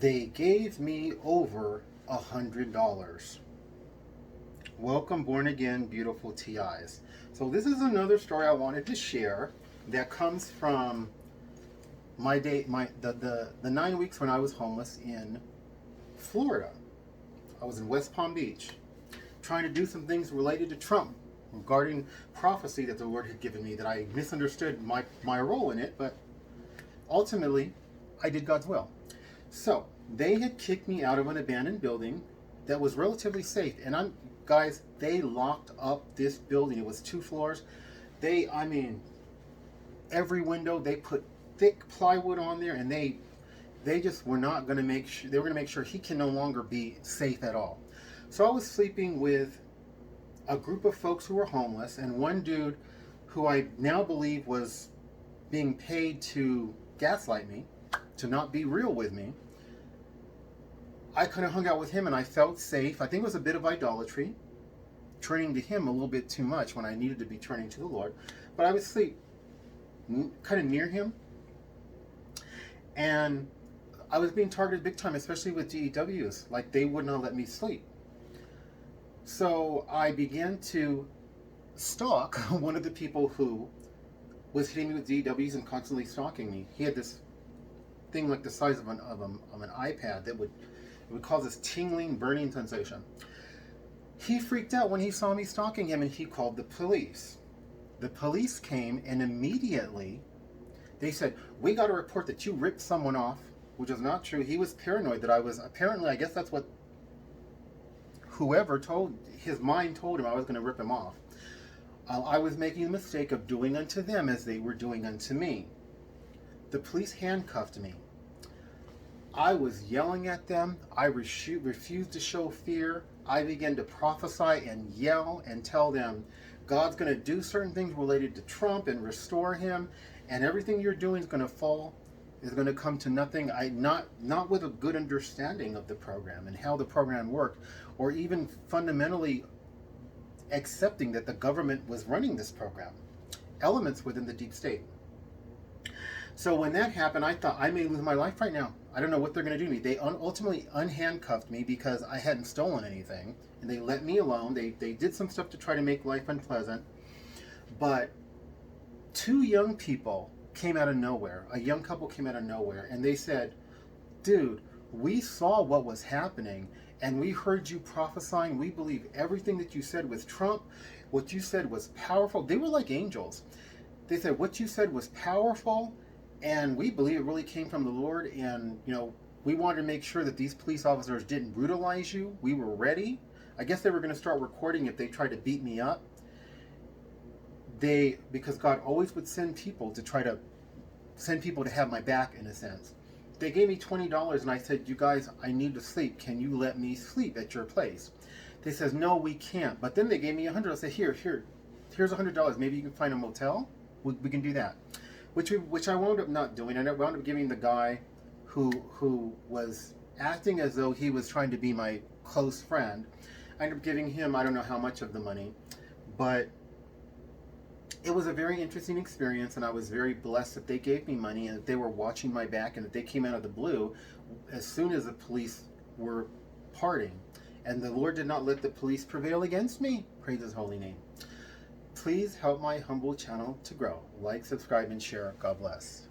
They gave me over $100. Welcome, born again, beautiful TIs. So this is another story I wanted to share that comes from the 9 weeks when I was homeless in Florida. I was in West Palm Beach, trying to do some things related to Trump regarding prophecy that the Lord had given me, that I misunderstood my role in it, but ultimately I did God's will. So they had kicked me out of an abandoned building that was relatively safe, and they locked up this building. It was 2 floors. Every window, they put thick plywood on there, and they just were not going to make sure, they were going to make sure he can no longer be safe at all. So I was sleeping with a group of folks who were homeless, and one dude who I now believe was being paid to gaslight me, to not be real with me. I kind of hung out with him and I felt safe. I think it was a bit of idolatry, turning to him a little bit too much when I needed to be turning to the Lord. But I would sleep kind of near him, and I was being targeted big time, especially with DEWs. Like, they would not let me sleep. So I began to stalk one of the people who was hitting me with DEWs and constantly stalking me. He had this thing like the size of an iPad that would cause this tingling, burning sensation. He freaked out when he saw me stalking him, and he called the police. The police came, and immediately they said, "We got a report that you ripped someone off," which is not true. He was paranoid that I was, apparently, I guess that's what whoever told, his mind told him I was going to rip him off. I was making the mistake of doing unto them as they were doing unto me. The police handcuffed me. I was yelling at them. I refused to show fear. I began to prophesy and yell and tell them, God's going to do certain things related to Trump and restore him, and everything you're doing is going to fall, is going to come to nothing. Not with a good understanding of the program and how the program worked, or even fundamentally accepting that the government was running this program, elements within the deep state. So when that happened, I thought, I may lose my life right now. I don't know what they're going to do to me. They ultimately unhandcuffed me because I hadn't stolen anything, and they let me alone. They did some stuff to try to make life unpleasant. But 2 young people came out of nowhere. A young couple came out of nowhere, and they said, "Dude, we saw what was happening, and we heard you prophesying. We believe everything that you said with Trump. What you said was powerful." They were like angels. They said, "What you said was powerful, and we believe it really came from the Lord, and we wanted to make sure that these police officers didn't brutalize you. We were ready." I guess they were going to start recording if they tried to beat me up. Because God always would send people to have my back, in a sense. They gave me $20, and I said, "You guys, I need to sleep. Can you let me sleep at your place?" They says, "No, we can't." But then they gave me $100. I said, here's $100. Maybe you can find a motel. We can do that. Which I wound up not doing. I wound up giving the guy who was acting as though he was trying to be my close friend. I ended up giving him, I don't know how much of the money, but it was a very interesting experience, and I was very blessed that they gave me money and that they were watching my back, and that they came out of the blue as soon as the police were parting. And the Lord did not let the police prevail against me. Praise His holy name. Please help my humble channel to grow. Like, subscribe, and share. God bless.